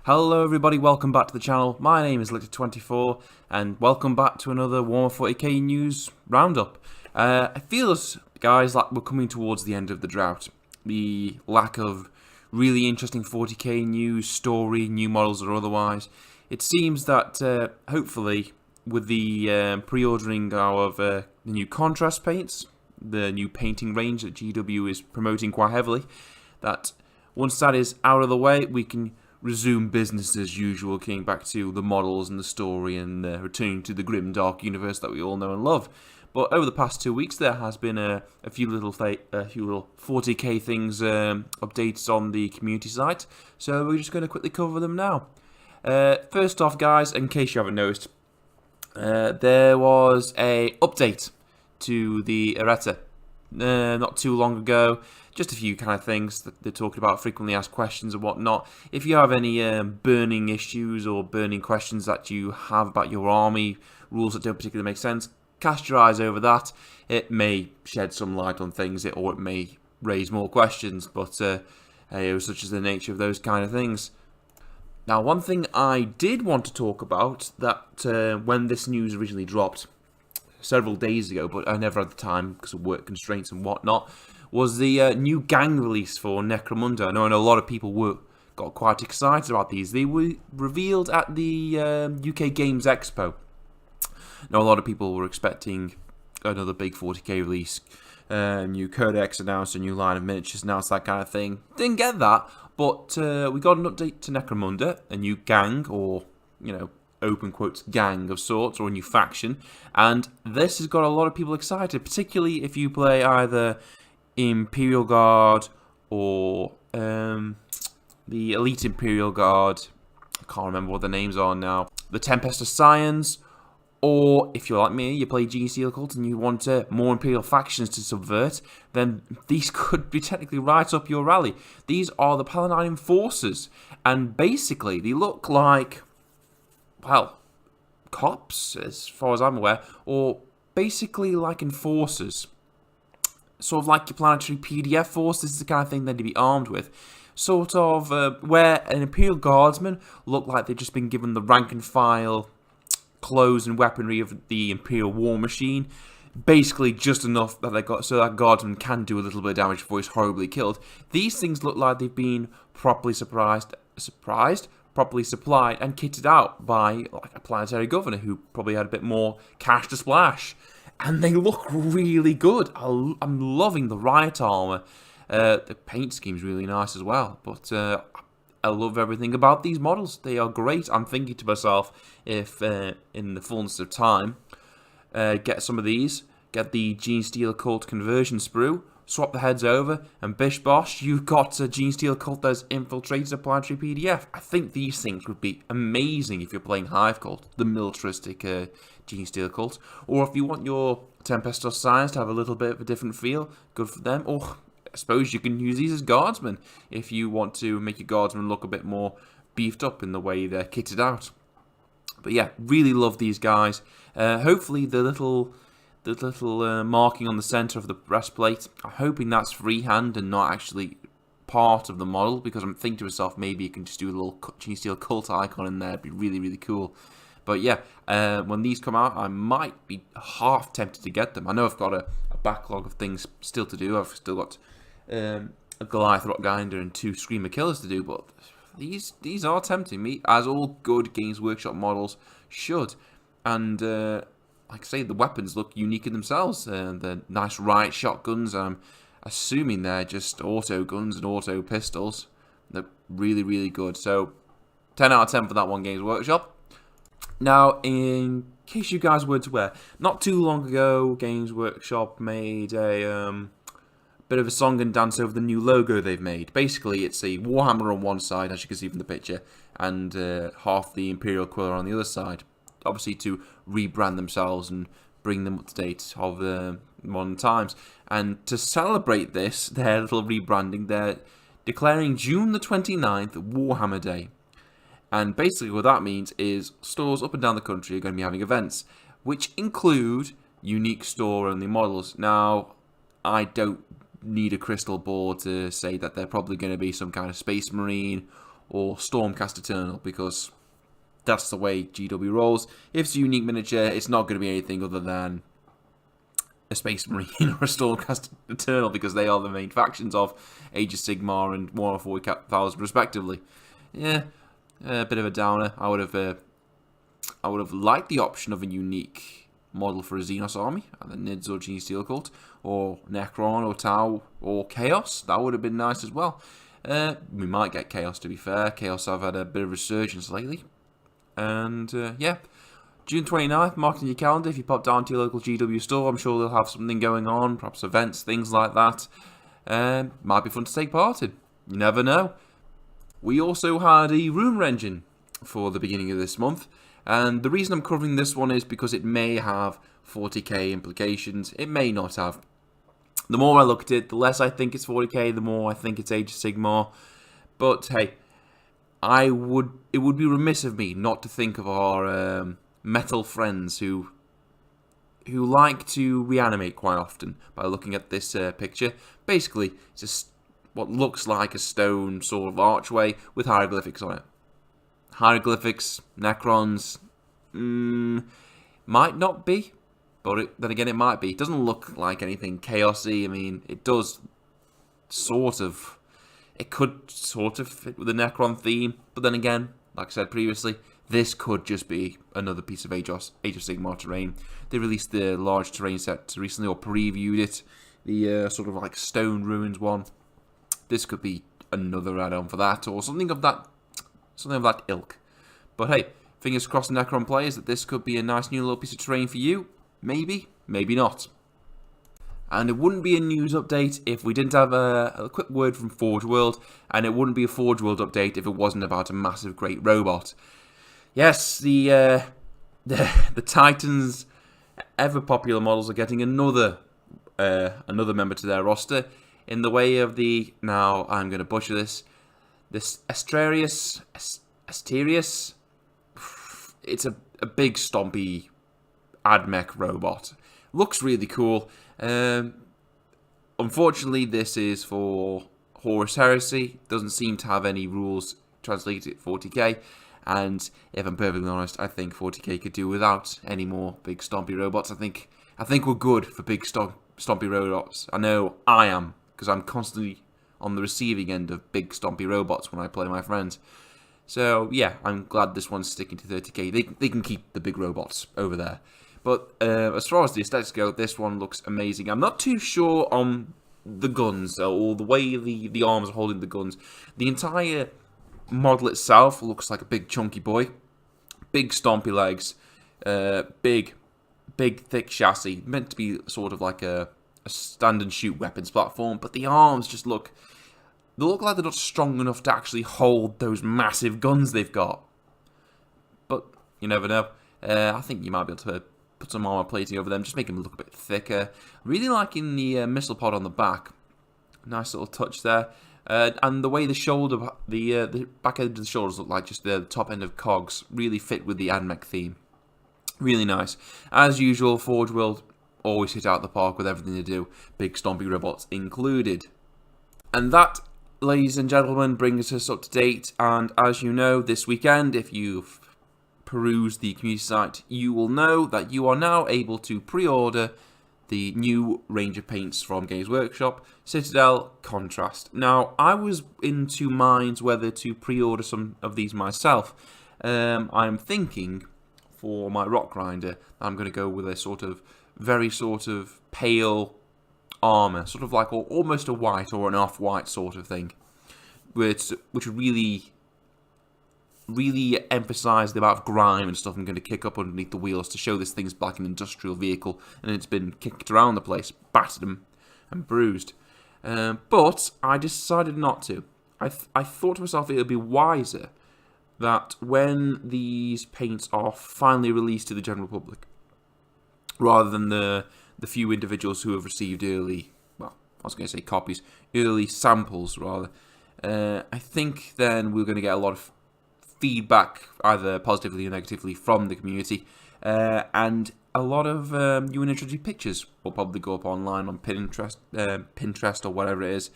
Hello everybody, welcome back to the channel. My name is Lichter24 and welcome back to another Warhammer 40k news roundup. I feel, guys, like we're coming towards the end of the drought. The lack of really interesting 40k news, story, new models or otherwise. It seems that hopefully with the pre-ordering of the new contrast paints, the new painting range that GW is promoting quite heavily, that once that is out of the way, we can resume business as usual, getting back to the models and the story and returning to the grim dark universe that we all know and love. But over the past 2 weeks there has been a few little 40k things updates on the community site, so we're just going to quickly cover them now. First off, guys, in case you haven't noticed, there was a update to the errata not too long ago. Just a few kind of things that they're talking about, frequently asked questions and whatnot. If you have any burning issues or burning questions that you have about your army, rules that don't particularly make sense, cast your eyes over that. It may shed some light on things, or it may raise more questions, but such is the nature of those kind of things. Now, one thing I did want to talk about, that when this news originally dropped several days ago, but I never had the time because of work constraints and whatnot, was the new gang release for Necromunda. I know a lot of people got quite excited about these. They were revealed at the UK Games Expo. Now, a lot of people were expecting another big 40k release, new codex announced, a new line of miniatures announced, that kind of thing. Didn't get that, but we got an update to Necromunda, a new gang, or, you know, open quotes, gang of sorts, or a new faction, and this has got a lot of people excited, particularly if you play either Imperial Guard or the Elite Imperial Guard. I can't remember what the names are now. The Tempest of Scions, or if you're like me, you play Gene Steel Cult and you want more Imperial factions to subvert, then these could be technically right up your alley. These are the Paladin Enforcers, and basically they look like, well, cops, as far as I'm aware, or basically like enforcers. Sort of like your planetary PDF force. This is the kind of thing they'd be armed with. Sort of where an Imperial Guardsman looked like they'd just been given the rank and file clothes and weaponry of the Imperial War Machine. Basically just enough that they got so that Guardsman can do a little bit of damage before he's horribly killed. These things look like they've been properly properly supplied and kitted out by like a planetary governor who probably had a bit more cash to splash. And they look really good. I'm loving the riot armor. The paint scheme's really nice as well. But I love everything about these models. They are great. I'm thinking to myself, if in the fullness of time, get some of these, get the Gene Steel Cult conversion sprue, swap the heads over, and bish bosh, you've got a Gene Steel Cult that's infiltrated a planetary PDF. I think these things would be amazing if you're playing Hive Cult, the militaristic Gene Steel Cult, or if you want your Tempest of Science to have a little bit of a different feel, good for them. Or I suppose you can use these as Guardsmen if you want to make your Guardsmen look a bit more beefed up in the way they're kitted out. But yeah, really love these guys. Hopefully the little marking on the center of the breastplate, I'm hoping that's freehand and not actually part of the model, because I'm thinking to myself, maybe you can just do a little Gene Steel Cult icon in there. It'd be really, really cool. But yeah, when these come out, I might be half tempted to get them. I know I've got a backlog of things still to do. I've still got a Goliath Rockgrinder and 2 Screamer Killers to do, but these are tempting me, as all good Games Workshop models should. And like I say, the weapons look unique in themselves. The nice riot shotguns, I'm assuming they're just auto guns and auto pistols. They're really, really good. So 10 out of 10 for that one, Games Workshop. Now, in case you guys weren't aware, not too long ago, Games Workshop made a bit of a song and dance over the new logo they've made. Basically, it's a Warhammer on one side, as you can see from the picture, and half the Imperial Quiller on the other side. Obviously, to rebrand themselves and bring them up to date of modern times. And to celebrate this, their little rebranding, they're declaring June the 29th Warhammer Day. And basically what that means is stores up and down the country are going to be having events, which include unique store-only models. Now, I don't need a crystal ball to say that they're probably going to be some kind of Space Marine or Stormcast Eternal, because that's the way GW rolls. If it's a unique miniature, it's not going to be anything other than a Space Marine or a Stormcast Eternal, because they are the main factions of Age of Sigmar and Warhammer 40,000 respectively. Yeah, a bit of a downer. I would have liked the option of a unique model for a Xenos army, either Nids or Gene Steel Cult, or Necron or Tau or Chaos. That would have been nice as well. We might get Chaos, to be fair. Chaos have had a bit of resurgence lately. And yeah, June 29th, mark it in your calendar. If you pop down to your local GW store, I'm sure they'll have something going on, perhaps events, things like that. Might be fun to take part in. You never know. We also had a rumour engine for the beginning of this month, and the reason I'm covering this one is because it may have 40k implications. It may not have. The more I look at it, the less I think it's 40k, the more I think it's Age of Sigmar. But hey, it would be remiss of me not to think of our metal friends who like to reanimate quite often by looking at this picture. Basically, it's just what looks like a stone sort of archway with hieroglyphics on it. Hieroglyphics, Necrons, might not be, but then again it might be. It doesn't look like anything chaosy. I mean, it does sort of. It could sort of fit with the Necron theme, but then again, like I said previously, this could just be another piece of Age of Sigmar terrain. They released the large terrain set recently, or previewed it, the sort of like Stone Ruins one. This could be another add-on for that, or something of that ilk. But hey, fingers crossed, Necron players, that this could be a nice new little piece of terrain for you. Maybe, maybe not. And it wouldn't be a news update if we didn't have a quick word from Forge World, and it wouldn't be a Forge World update if it wasn't about a massive, great robot. Yes, the Titans, ever popular models, are getting another member to their roster in the way of the, now I'm going to butcher this Asterius. It's a big stompy AdMech robot. Looks really cool. Unfortunately, this is for Horus Heresy. Doesn't seem to have any rules translated at 40k. And if I'm perfectly honest, I think 40k could do without any more big stompy robots. I think we're good for big stompy robots. I know I am, because I'm constantly on the receiving end of big stompy robots when I play my friends. So yeah, I'm glad this one's sticking to 30k. They can keep the big robots over there. But as far as the aesthetics go, this one looks amazing. I'm not too sure on the guns, or the way the arms are holding the guns. The entire model itself looks like a big chunky boy. Big stompy legs. Big thick chassis. Meant to be sort of like a stand and shoot weapons platform. But the arms just look like they're not strong enough to actually hold those massive guns they've got. But you never know. I think you might be able to put some armor plating over them, just make them look a bit thicker. Really liking the missile pod on the back. Nice little touch there. And the way the shoulder, the back end of the shoulders look like just the top end of cogs, really fit with the AdMech theme. Really nice. As usual, Forge World always hit out the park with everything they do, big stompy robots included. And that, ladies and gentlemen, brings us up to date. And as you know, this weekend, if you've perused the community site, you will know that you are now able to pre-order the new range of paints from Games Workshop, Citadel, Contrast. Now, I was in two minds whether to pre-order some of these myself. I'm thinking for my Rock Grinder, I'm going to go with a very pale armour, sort of like almost a white or an off-white sort of thing, which really emphasise the amount of grime and stuff I'm going to kick up underneath the wheels to show this thing's like an industrial vehicle and it's been kicked around the place, battered and bruised. But I decided not to. I thought to myself it would be wiser that when these paints are finally released to the general public, rather than the few individuals who have received early, well, I was going to say copies, early samples rather, I think then we're going to get a lot of feedback, either positively or negatively, from the community, and a lot of new and introduced pictures will probably go up online on Pinterest or whatever it is,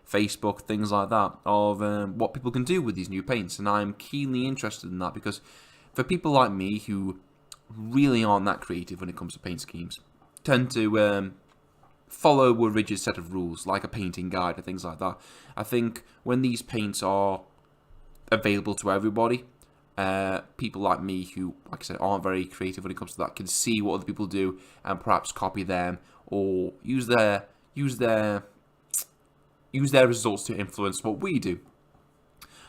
Facebook, things like that, of what people can do with these new paints. And I'm keenly interested in that because for people like me who really aren't that creative when it comes to paint schemes, tend to follow a rigid set of rules, like a painting guide and things like that. I think when these paints are available to everybody, people like me who, like I said, aren't very creative when it comes to that, can see what other people do and perhaps copy them or use their results to influence what we do.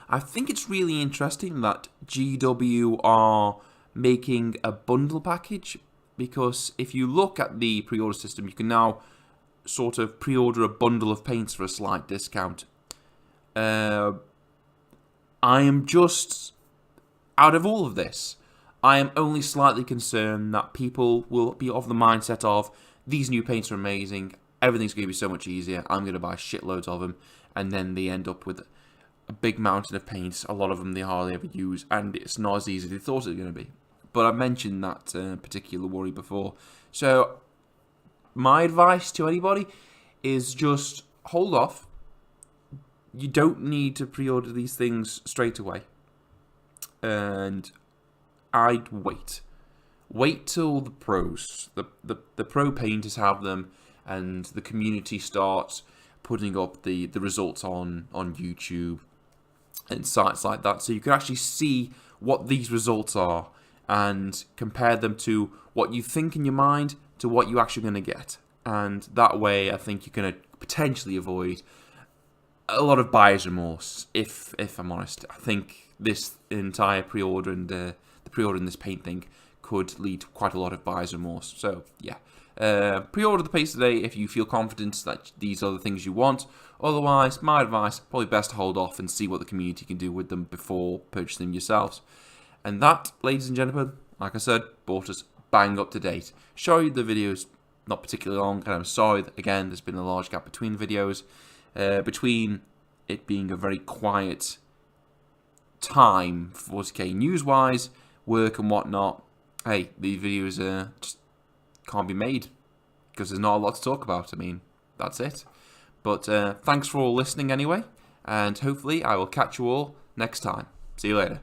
I think it's really interesting that GW are making a bundle package, because if you look at the pre-order system, you can now sort of pre-order a bundle of paints for a slight discount. I am just, out of all of this, I am only slightly concerned that people will be of the mindset of, these new paints are amazing, everything's going to be so much easier, I'm going to buy shitloads of them, and then they end up with a big mountain of paints, a lot of them they hardly ever use, and it's not as easy as they thought it was going to be. But I mentioned that particular worry before. So my advice to anybody is just hold off. You don't need to pre-order these things straight away. And I'd wait. Wait till the pros, the pro painters have them, and the community starts putting up the results on YouTube and sites like that, so you can actually see what these results are and compare them to what you think in your mind to what you're actually going to get. And that way, I think you're going to potentially avoid a lot of buyer's remorse, if I'm honest. I think this entire pre-order and the pre-order in this paint thing could lead to quite a lot of buyer's remorse. So, yeah. Pre-order the paints today if you feel confident that these are the things you want. Otherwise, my advice, probably best to hold off and see what the community can do with them before purchasing them yourselves. And that, ladies and gentlemen, like I said, brought us bang up to date. Sorry the video's not particularly long, and I'm sorry that, again, there's been a large gap between videos. Between it being a very quiet time for 40k news-wise, work and whatnot, hey, these videos just can't be made because there's not a lot to talk about. I mean, that's it. But thanks for all listening anyway, and hopefully I will catch you all next time. See you later.